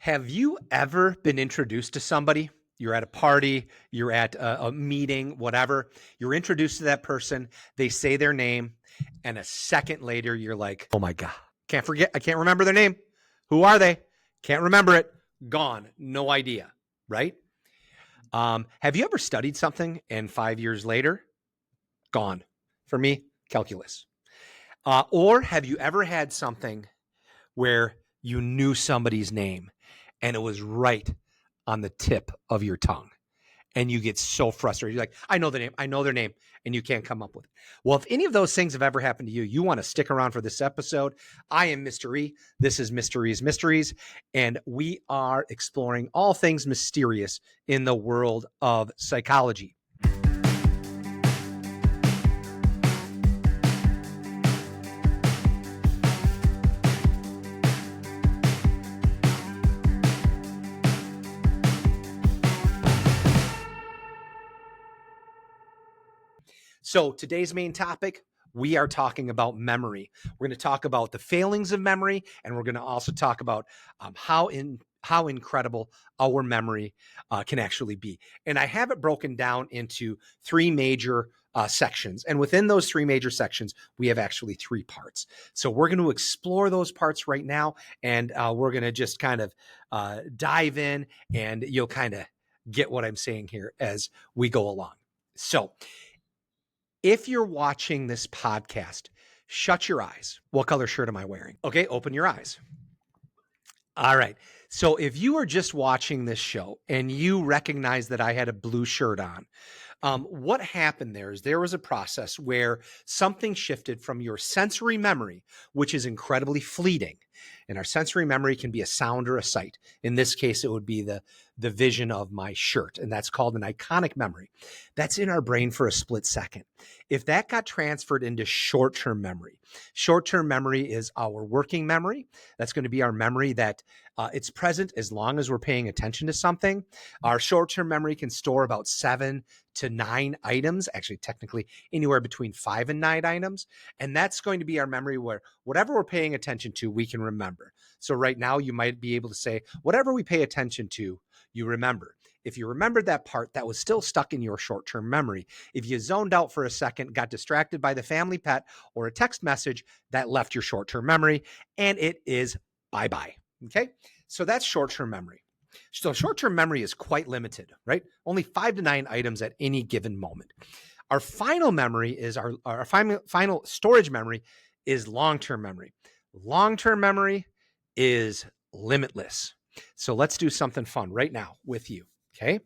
Have you ever been introduced to somebody? You're at a party, you're at a meeting, whatever. You're introduced to that person, they say their name, and a second later, you're like, oh my God, can't forget, I can't remember their name. Who are they? Can't remember it. Gone. No idea, right? Have you ever studied something and 5 years later, gone? For me, calculus. Or have you ever had something where you knew somebody's name and it was right on the tip of your tongue and you get so frustrated? You're like, I know the name, I know their name, and you can't come up with it. Well, if any of those things have ever happened to you, you want to stick around for this episode. I am MysterE. This is MysterE's Mysteries, and we are exploring all things mysterious in the world of psychology. So today's main topic, we are talking about memory. We're going to talk about the failings of memory, and we're going to also talk about how incredible our memory can actually be. And I have it broken down into three major sections. And within those three major sections, we have actually three parts. So we're going to explore those parts right now, and we're going to just kind of dive in, and you'll kind of get what I'm saying here as we go along. So if you're watching this podcast, shut your eyes. What color shirt am I wearing? Okay, open your eyes. All right. So if you are just watching this show and you recognize that I had a blue shirt on, what happened there is there was a process where something shifted from your sensory memory, which is incredibly fleeting. And our sensory memory can be a sound or a sight. In this case, it would be the vision of my shirt, and that's called an iconic memory. That's in our brain for a split second. If that got transferred into short-term memory is our working memory. That's going to be our memory that it's present as long as we're paying attention to something. Our short-term memory can store about 7 to 9 items, actually technically anywhere between 5 and 9 items. And that's going to be our memory where whatever we're paying attention to, we can remember. So right now you might be able to say, whatever we pay attention to, you remember. If you remembered that part, that was still stuck in your short-term memory. If you zoned out for a second, got distracted by the family pet or a text message, that left your short-term memory, and it is bye-bye. Okay? So that's short-term memory. So short-term memory is quite limited, right? Only 5 to 9 items at any given moment. Our final memory is our final storage memory is long-term memory. Long-term memory is limitless. So let's do something fun right now with you, okay?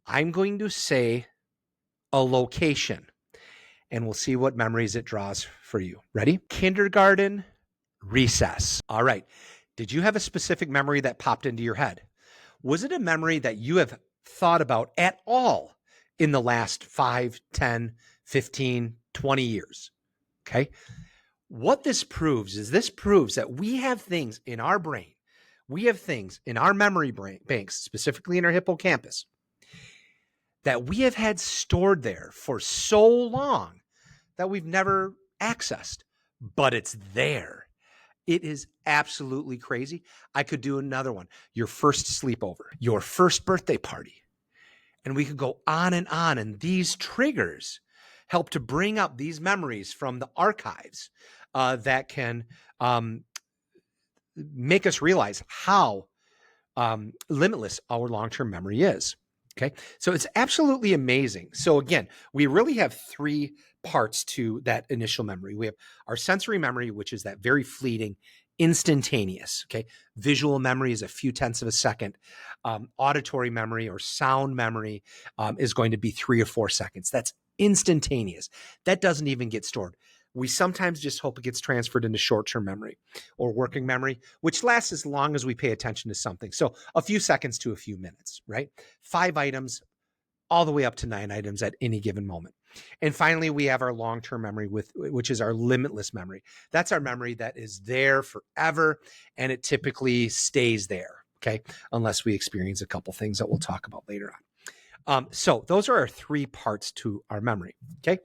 I'm going to say a location, and we'll see what memories it draws for you. Ready? Kindergarten recess. All right. Did you have a specific memory that popped into your head? Was it a memory that you have thought about at all in the last 5, 10, 15, 20 years? Okay. What this proves is that we have things in our brain. We have things in our memory banks, specifically in our hippocampus, that we have had stored there for so long that we've never accessed, but it's there. It is absolutely crazy. I could do another one. Your first sleepover, your first birthday party. And we could go on. And these triggers help to bring up these memories from the archives that can make us realize how limitless our long-term memory is. Okay. So it's absolutely amazing. So again, we really have three parts to that initial memory. We have our sensory memory, which is that very fleeting, instantaneous. Okay. Visual memory is a few tenths of a second. Auditory memory or sound memory is going to be 3 or 4 seconds. That's instantaneous. That doesn't even get stored. We sometimes just hope it gets transferred into short-term memory or working memory, which lasts as long as we pay attention to something. So a few seconds to a few minutes, right? 5 items, all the way up to 9 items at any given moment. And finally, we have our long-term memory, which is our limitless memory. That's our memory that is there forever, and it typically stays there, okay? Unless we experience a couple things that we'll talk about later on. So those are our 3 parts to our memory, okay?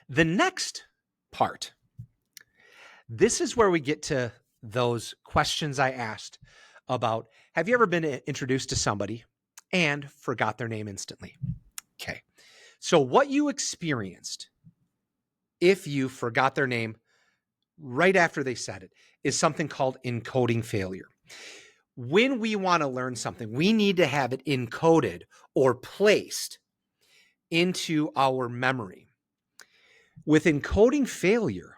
The next part, this is where we get to those questions I asked about, have you ever been introduced to somebody and forgot their name instantly? Okay. So what you experienced if you forgot their name right after they said it is something called encoding failure. When we want to learn something, we need to have it encoded or placed into our memory. With encoding failure,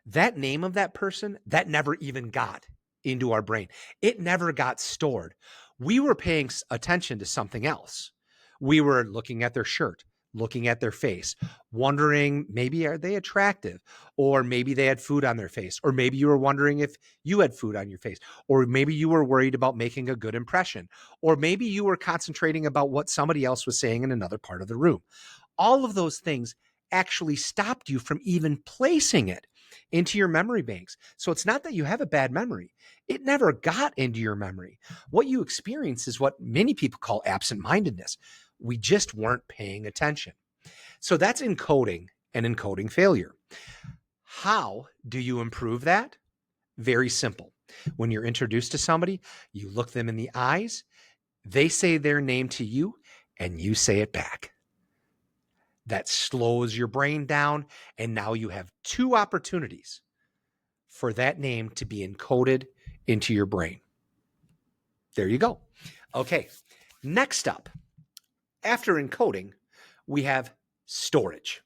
that name of that person, that never even got into our brain. It never got stored. We were paying attention to something else. We were looking at their shirt, looking at their face, wondering maybe are they attractive, or maybe they had food on their face, or maybe you were wondering if you had food on your face, or maybe you were worried about making a good impression, or maybe you were concentrating about what somebody else was saying in another part of the room. All of those things actually stopped you from even placing it into your memory banks. So it's not that you have a bad memory. It never got into your memory. What you experience is what many people call absent-mindedness. We just weren't paying attention. So that's encoding and encoding failure. How do you improve that? Very simple. When you're introduced to somebody, you look them in the eyes, they say their name to you, and you say it back. That slows your brain down, and now you have two opportunities for that name to be encoded into your brain. There you go. Okay, next up, after encoding, we have storage.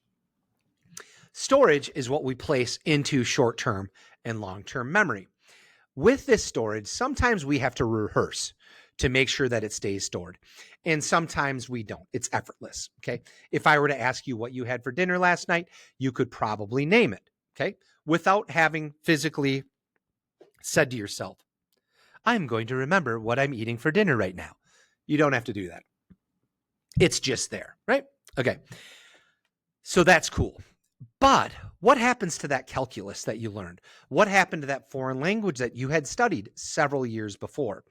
Storage is what we place into short-term and long-term memory. With this storage, sometimes we have to rehearse to make sure that it stays stored. And sometimes we don't. It's effortless. Okay. If I were to ask you what you had for dinner last night, you could probably name it. Okay. Without having physically said to yourself, I'm going to remember what I'm eating for dinner right now. You don't have to do that. It's just there, right? Okay. So that's cool. But what happens to that calculus that you learned? What happened to that foreign language that you had studied several years before?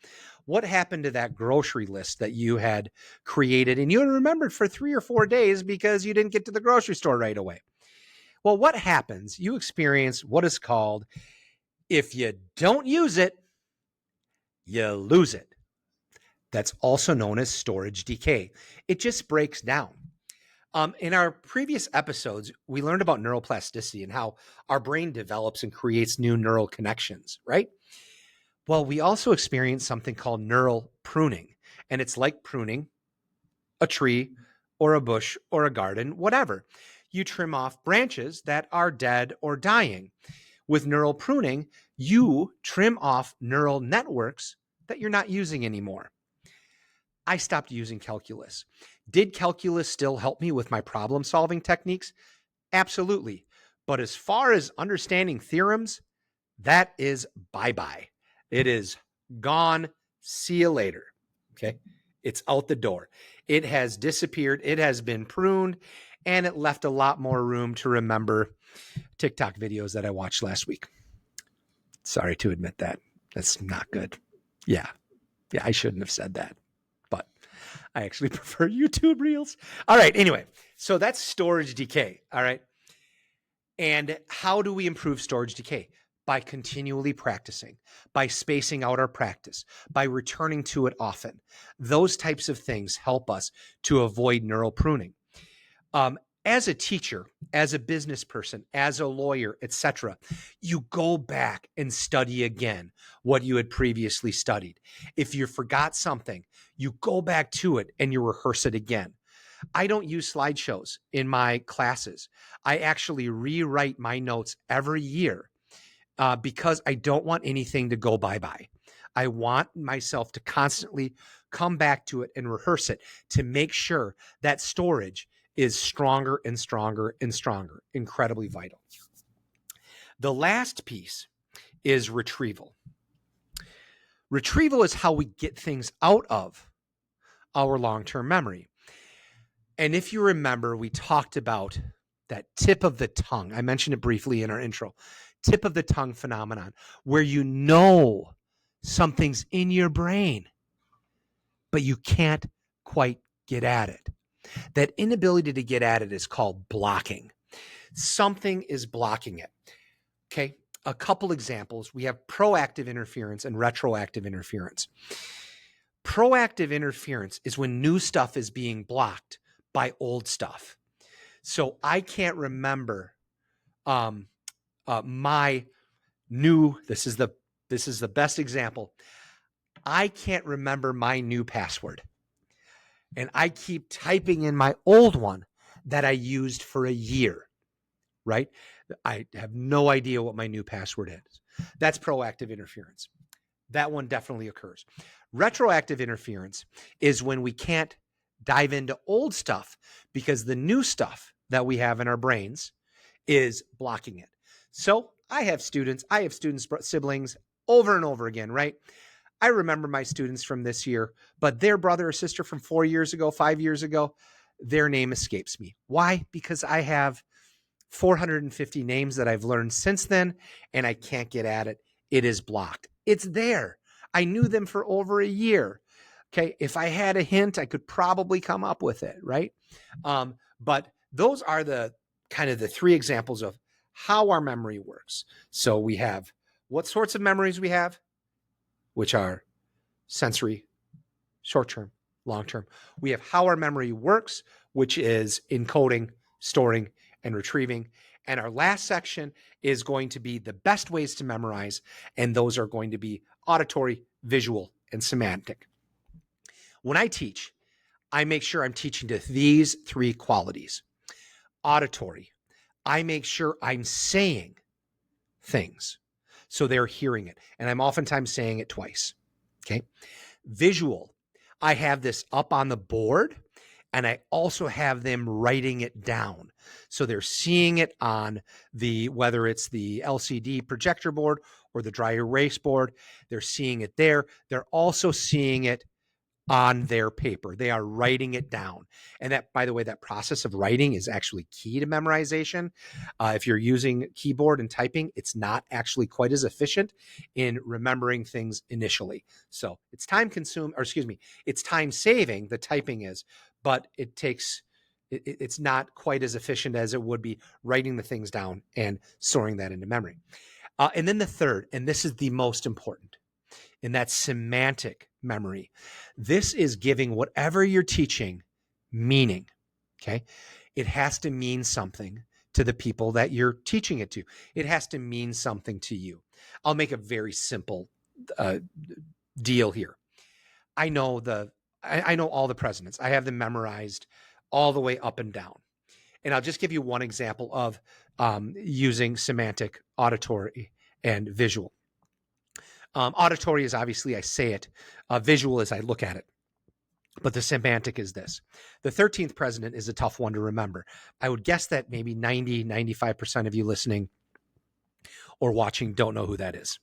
What happened to that grocery list that you had created and you had remembered for 3 or 4 days because you didn't get to the grocery store right away? Well, what happens? You experience what is called, if you don't use it, you lose it. That's also known as storage decay. It just breaks down. In our previous episodes, we learned about neuroplasticity and how our brain develops and creates new neural connections, right? Well, we also experience something called neural pruning, and it's like pruning a tree or a bush or a garden, whatever. You trim off branches that are dead or dying. With neural pruning, you trim off neural networks that you're not using anymore. I stopped using calculus. Did calculus still help me with my problem solving techniques? Absolutely. But as far as understanding theorems, that is bye-bye. It is gone. See you later. Okay. It's out the door. It has disappeared. It has been pruned, and it left a lot more room to remember TikTok videos that I watched last week. Sorry to admit that. That's not good. Yeah. Yeah, I shouldn't have said that. But I actually prefer YouTube Reels. All right. Anyway, so that's storage decay. All right. And how do we improve storage decay? By continually practicing, by spacing out our practice, by returning to it often. Those types of things help us to avoid neural pruning. As a teacher, as a business person, as a lawyer, etc., you go back and study again what you had previously studied. If you forgot something, you go back to it and you rehearse it again. I don't use slideshows in my classes. I actually rewrite my notes every year because I don't want anything to go bye-bye. I want myself to constantly come back to it and rehearse it to make sure that storage is stronger and stronger and stronger. Incredibly vital. The last piece is retrieval. Retrieval is how we get things out of our long-term memory. And if you remember, we talked about that tip of the tongue. I mentioned it briefly in our intro. Tip of the tongue phenomenon, where you know something's in your brain, but you can't quite get at it. That inability to get at it is called blocking. Something is blocking it. Okay. a couple examples. We have proactive interference and retroactive interference. Proactive interference is when new stuff is being blocked by old stuff. So I can't remember my new. This is the best example. I can't remember my new password, and I keep typing in my old one that I used for a year. Right? I have no idea what my new password is. That's proactive interference. That one definitely occurs. Retroactive interference is when we can't dive into old stuff because the new stuff that we have in our brains is blocking it. So I have students, siblings over and over again, right? I remember my students from this year, but their brother or sister from 4 years ago, 5 years ago, their name escapes me. Why? Because I have 450 names that I've learned since then, and I can't get at it. It is blocked. It's there. I knew them for over a year. Okay. If I had a hint, I could probably come up with it. Right. But those are the kind of the three examples of how our memory works. So we have what sorts of memories we have, which are sensory, short-term, long-term. We have how our memory works, which is encoding, storing, and retrieving. And our last section is going to be the best ways to memorize. And those are going to be auditory, visual, and semantic. When I teach, I make sure I'm teaching to these three qualities. Auditory, I make sure I'm saying things so they're hearing it. And I'm oftentimes saying it twice. Okay. Visual, I have this up on the board and I also have them writing it down. So they're seeing it on whether it's the LCD projector board or the dry erase board, they're seeing it there. They're also seeing it on their paper. They are writing it down. And that, by the way, that process of writing is actually key to memorization. If you're using keyboard and typing, it's not actually quite as efficient in remembering things initially. So it's time saving, the typing is, but it's not quite as efficient as it would be writing the things down and storing that into memory. And then the third, and this is the most important, and that's semantic memory. This is giving whatever you're teaching meaning, okay? It has to mean something to the people that you're teaching it to. It has to mean something to you. I'll make a very simple deal here. I know all the presidents. I have them memorized all the way up and down. And I'll just give you one example of using semantic, auditory, and visual. Auditory is obviously I say it. Visual is I look at it. But the semantic is this. The 13th president is a tough one to remember. I would guess that maybe 95% of you listening or watching don't know who that is.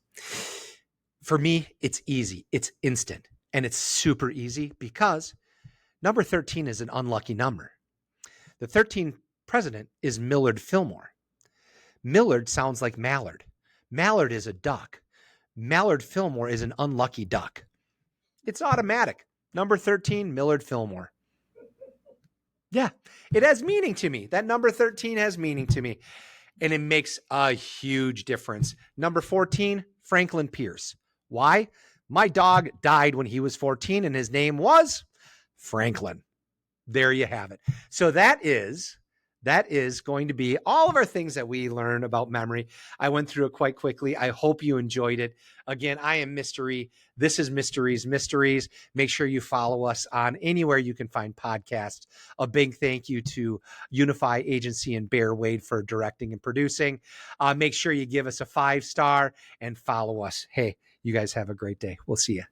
For me, it's easy. It's instant. And it's super easy because number 13 is an unlucky number. The 13th president is Millard Fillmore. Millard sounds like Mallard. Mallard is a duck. Mallard Fillmore is an unlucky duck. It's automatic. Number 13, Millard Fillmore. Yeah, it has meaning to me. That number 13 has meaning to me. And it makes a huge difference. Number 14, Franklin Pierce. Why? My dog died when he was 14 and his name was Franklin. There you have it. So that is going to be all of our things that we learn about memory. I went through it quite quickly. I hope you enjoyed it. Again, I am MysterE. This is MysterE's Mysteries. Make sure you follow us on anywhere you can find podcasts. A big thank you to Unify Agency and Bear Wade for directing and producing. Make sure you give us a 5-star and follow us. Hey, you guys have a great day. We'll see you.